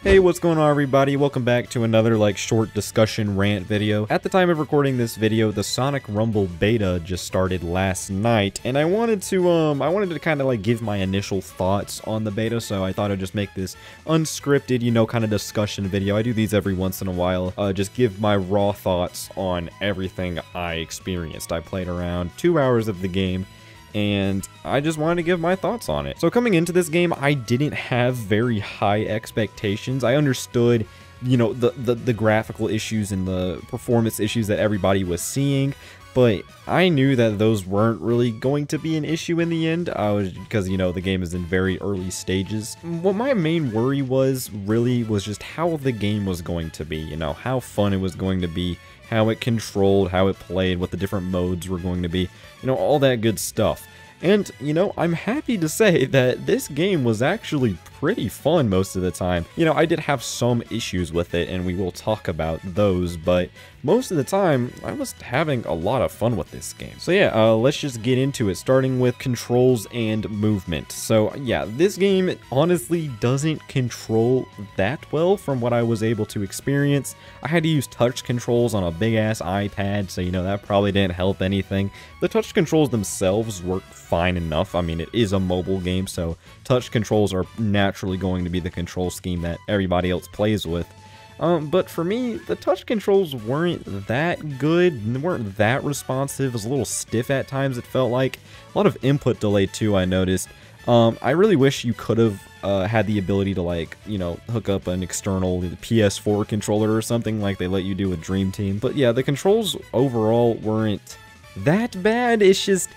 Hey, what's going on, everybody? Welcome back to another short discussion rant video. At the time of recording this video, the Sonic Rumble beta just started last night, and I wanted to kind of give my initial thoughts on the beta, so I thought I'd just make this unscripted, kind of discussion video. I do these every once in a while, just give my raw thoughts on everything I experienced. I played around 2 hours of the game, and I just wanted to give my thoughts on it. So coming into this game, I didn't have very high expectations. I understood, the graphical issues and the performance issues that everybody was seeing, but I knew that those weren't really going to be an issue in the end, because, the game is in very early stages. What my main worry was just how the game was going to be, how fun it was going to be, how it controlled, how it played, what the different modes were going to be, all that good stuff. And, I'm happy to say that this game was actually pretty fun most of the time. I did have some issues with it, and we will talk about those, but most of the time, I was having a lot of fun with this game. So yeah, let's just get into it, starting with controls and movement. So yeah, this game honestly doesn't control that well from what I was able to experience. I had to use touch controls on a big-ass iPad, so that probably didn't help anything. The touch controls themselves work fine enough. I mean, it is a mobile game, so touch controls are naturally going to be the control scheme that everybody else plays with. But for me, the touch controls weren't that good, weren't that responsive. It was a little stiff at times, it felt like. A lot of input delay too, I noticed. I really wish you could have had the ability to hook up an external PS4 controller or something like they let you do with Dream Team. But yeah, the controls overall weren't that bad. It's just,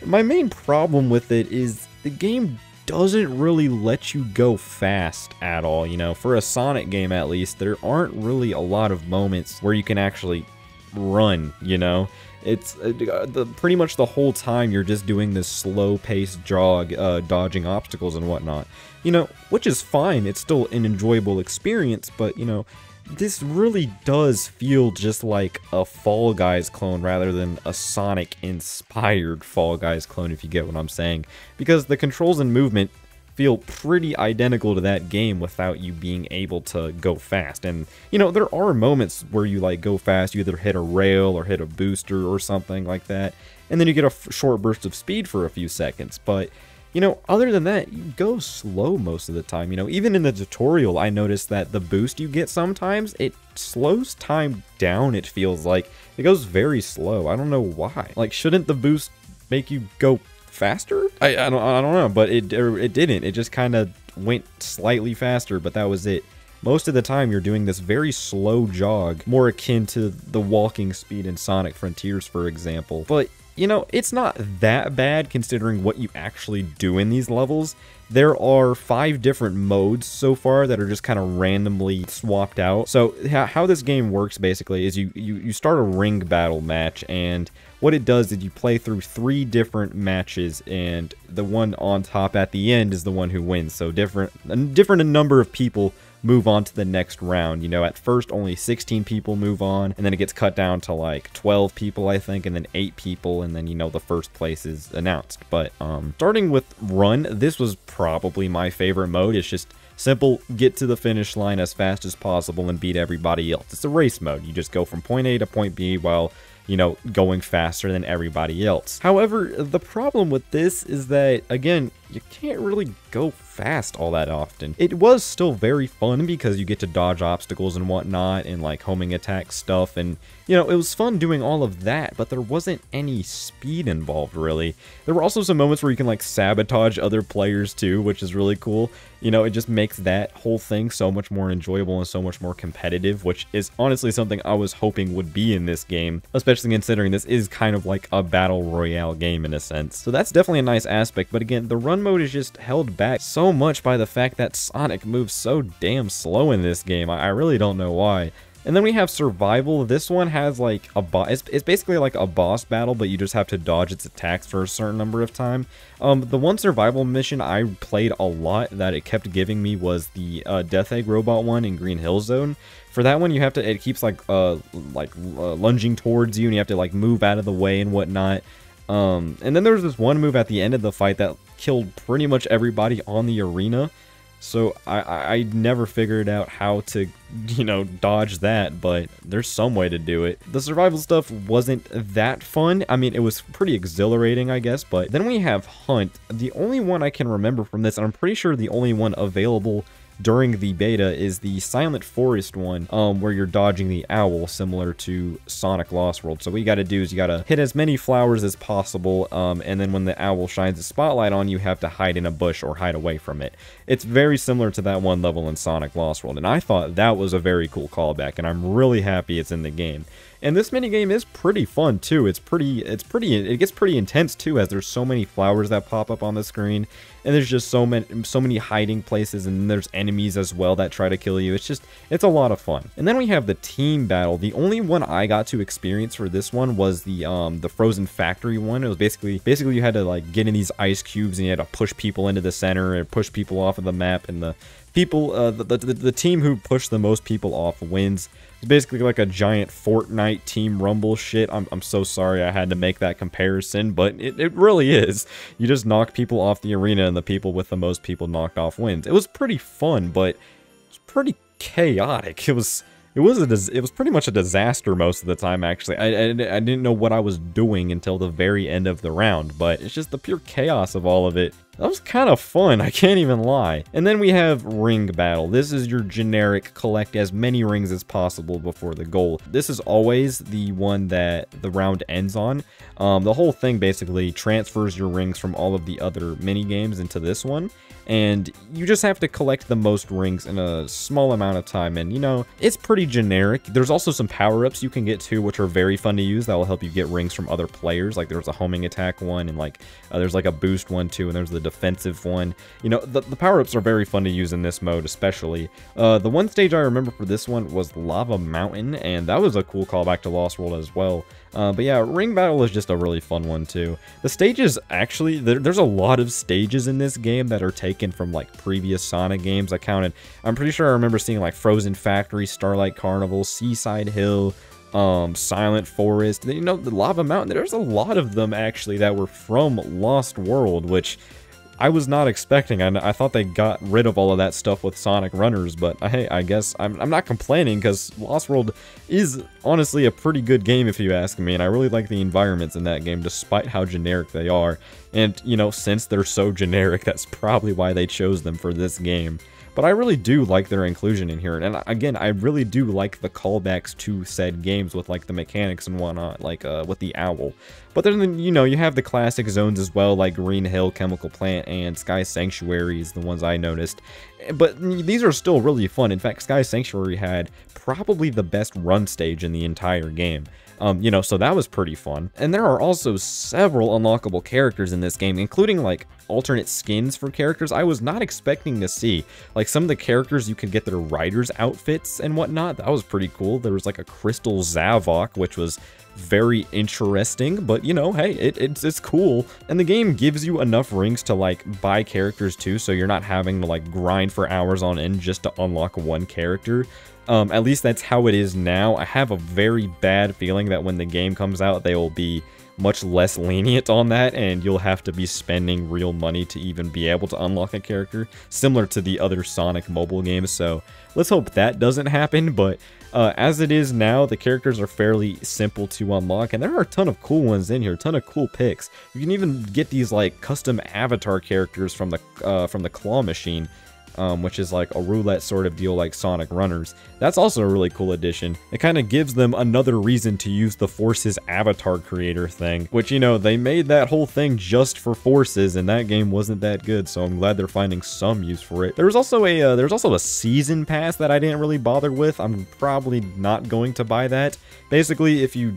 my main problem with it is the game doesn't really let you go fast at all. For a Sonic game at least, there aren't really a lot of moments where you can actually run, It's pretty much the whole time you're just doing this slow-paced jog, dodging obstacles and whatnot, which is fine. It's still an enjoyable experience, but, this really does feel just like a Fall Guys clone rather than a Sonic-inspired Fall Guys clone, if you get what I'm saying. Because the controls and movement feel pretty identical to that game without you being able to go fast. And, there are moments where you, go fast, you either hit a rail or hit a booster or something like that, and then you get a short burst of speed for a few seconds. But other than that, you go slow most of the time. Even in the tutorial, I noticed that the boost you get sometimes, it slows time down, it feels like. It goes very slow. I don't know why. Shouldn't the boost make you go faster? I don't know, but it didn't. It just kind of went slightly faster, but that was it. Most of the time, you're doing this very slow jog, more akin to the walking speed in Sonic Frontiers, for example. But it's not that bad considering what you actually do in these levels. There are 5 different modes so far that are just kind of randomly swapped out. So how this game works basically is you start a ring battle match, and what it does is you play through 3 different matches, and the one on top at the end is the one who wins. So a number of people move on to the next round. At first only 16 people move on, and then it gets cut down to 12 people, I think, and then 8 people, and then the first place is announced. But starting with Run, this was probably my favorite mode. It's just simple, get to the finish line as fast as possible and beat everybody else. It's a race mode. You just go from point A to point B while going faster than everybody else. However, the problem with this is that, again, you can't really go fast all that often. It was still very fun because you get to dodge obstacles and whatnot, and homing attack stuff, and it was fun doing all of that, but there wasn't any speed involved, really. There were also some moments where you can sabotage other players too, which is really cool. It just makes that whole thing so much more enjoyable and so much more competitive, which is honestly something I was hoping would be in this game, especially considering this is kind of like a battle royale game in a sense. So that's definitely a nice aspect, but again, the run mode is just held back so much by the fact that Sonic moves so damn slow in this game. I really don't know why. And then we have Survival. This one has a boss. It's basically like a boss battle, but you just have to dodge its attacks for a certain number of time. The one survival mission I played a lot that it kept giving me was the Death Egg Robot one in Green Hill Zone. For that one, you have to. It keeps lunging towards you, and you have to move out of the way and whatnot. And then there's this one move at the end of the fight that killed pretty much everybody on the arena. So I never figured out how to, you know, dodge that, but there's some way to do it. The survival stuff wasn't that fun. I mean, it was pretty exhilarating, I guess, but then we have Hunt. The only one I can remember from this, and I'm pretty sure the only one available during the beta, is the Silent Forest one, where you're dodging the owl, similar to Sonic Lost World. So what you gotta do is you gotta hit as many flowers as possible, and then when the owl shines a spotlight on you, you have to hide in a bush or hide away from it. It's very similar to that one level in Sonic Lost World, and I thought that was a very cool callback, and I'm really happy it's in the game. And this minigame is pretty fun too. It gets pretty intense too, as there's so many flowers that pop up on the screen, and there's just so many hiding places, and then there's enemies as well that try to kill you. It's a lot of fun. And then we have the team battle. The only one I got to experience for this one was the Frozen Factory one. It was basically you had to like get in these ice cubes, and you had to push people into the center and push people off of the map, and the people, the team who pushed the most people off wins. It's basically like a giant Fortnite Team Rumble shit. I'm so sorry I had to make that comparison, but it really is. You just knock people off the arena, and the people with the most people knocked off wins. It was pretty fun, but it's pretty chaotic. It was pretty much a disaster most of the time, actually. I didn't know what I was doing until the very end of the round, but it's just the pure chaos of all of it. That was kind of fun, I can't even lie. And then we have Ring Battle. This is your generic collect as many rings as possible before the goal. This is always the one that the round ends on. The whole thing basically transfers your rings from all of the other mini games into this one, and you just have to collect the most rings in a small amount of time. And you know, it's pretty generic. There's also some power-ups you can get too, which are very fun to use. That will help you get rings from other players. Like there's a homing attack one, and like there's like a boost one too, and there's the defensive one. You know, the power-ups are very fun to use in this mode, especially. The one stage I remember for this one was Lava Mountain, and that was a cool callback to Lost World as well. But yeah, Ring Battle is just a really fun one too. The stages, actually, there's a lot of stages in this game that are taken from like previous Sonic games. I'm pretty sure I remember seeing like Frozen Factory, Starlight Carnival, Seaside Hill, Silent Forest, you know, the Lava Mountain. There's a lot of them actually that were from Lost World, which I was not expecting. I thought they got rid of all of that stuff with Sonic Runners, but hey, I guess I'm not complaining, because Lost World is honestly a pretty good game if you ask me, and I really like the environments in that game despite how generic they are. And, you know, since they're so generic, that's probably why they chose them for this game. But I really do like their inclusion in here, and again, I really do like the callbacks to said games with like the mechanics and whatnot, like with the owl. But then, you know, you have the classic zones as well, like Green Hill, Chemical Plant, and Sky Sanctuary is the ones I noticed. But these are still really fun. In fact, Sky Sanctuary had probably the best run stage in the entire game. You know, so that was pretty fun. And there are also several unlockable characters in this game, including like alternate skins for characters I was not expecting to see. Like some of the characters, you could get their riders outfits and whatnot. That was pretty cool. There was like a Crystal Zavok, which was very interesting, but you know, hey, it's cool. And the game gives you enough rings to like buy characters too, so you're not having to like grind for hours on end just to unlock one character. At least that's how it is now. I have a very bad feeling that when the game comes out, they will be much less lenient on that, and you'll have to be spending real money to even be able to unlock a character, similar to the other Sonic mobile games. So let's hope that doesn't happen. But as it is now, the characters are fairly simple to unlock, and there are a ton of cool ones in here, a ton of cool picks. You can even get these like custom avatar characters from the claw machine, which is like a roulette sort of deal like Sonic Runners. That's also a really cool addition. It kind of gives them another reason to use the Forces avatar creator thing, which, you know, they made that whole thing just for Forces, and that game wasn't that good, so I'm glad they're finding some use for it. There's also a season pass that I didn't really bother with. I'm probably not going to buy that. Basically, if you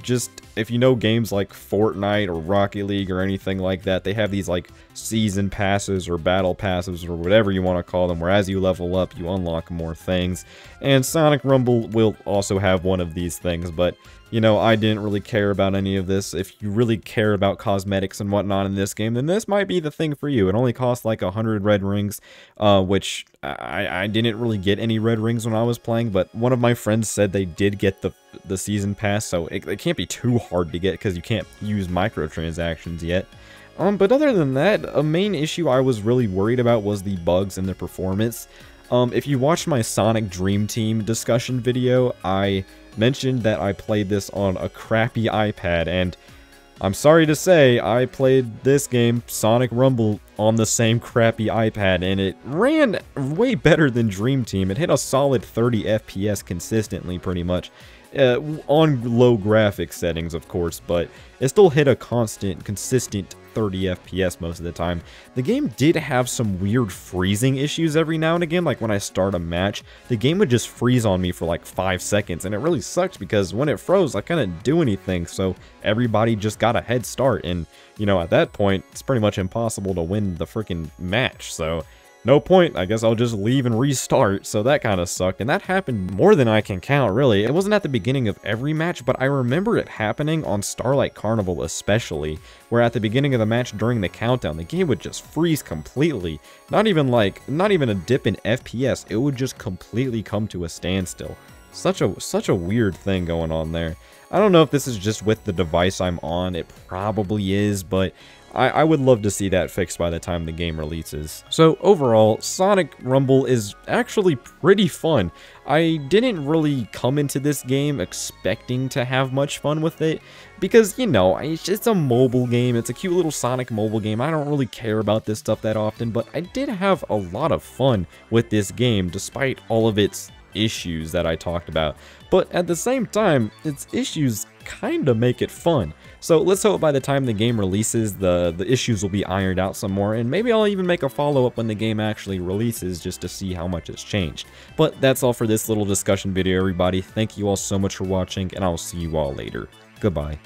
know games like Fortnite or Rocket League or anything like that, they have these like season passes or battle passes or whatever you want to call them, where as you level up, you unlock more things. And Sonic Rumble will also have one of these things, but you know, I didn't really care about any of this. If you really care about cosmetics and whatnot in this game, then this might be the thing for you. It only costs like 100 red rings, which I didn't really get any red rings when I was playing, but one of my friends said they did get the season pass, so it can't be too hard to get because you can't use microtransactions yet. But other than that, a main issue I was really worried about was the bugs and the performance. If you watched my Sonic Dream Team discussion video, I mentioned that I played this on a crappy iPad, and I'm sorry to say, I played this game, Sonic Rumble, on the same crappy iPad, and it ran way better than Dream Team. It hit a solid 30 FPS consistently, pretty much. On low graphics settings, of course, but it still hit a consistent 30 FPS most of the time. The game did have some weird freezing issues every now and again, like when I start a match, the game would just freeze on me for like 5 seconds, and it really sucked because when it froze, I couldn't do anything, so everybody just got a head start, and, you know, at that point, it's pretty much impossible to win the freaking match, so no point, I guess I'll just leave and restart, so that kind of sucked, and that happened more than I can count, really. It wasn't at the beginning of every match, but I remember it happening on Starlight Carnival especially, where at the beginning of the match during the countdown, the game would just freeze completely. Not even a dip in FPS, it would just completely come to a standstill. Such a weird thing going on there. I don't know if this is just with the device I'm on, it probably is, but I would love to see that fixed by the time the game releases. So overall, Sonic Rumble is actually pretty fun. I didn't really come into this game expecting to have much fun with it, because, you know, it's a mobile game, it's a cute little Sonic mobile game. I don't really care about this stuff that often, but I did have a lot of fun with this game, despite all of its issues that I talked about. But at the same time, its issues kind of make it fun. So let's hope by the time the game releases, the issues will be ironed out some more, and maybe I'll even make a follow-up when the game actually releases just to see how much has changed. But that's all for this little discussion video, everybody. Thank you all so much for watching, and I'll see you all later. Goodbye.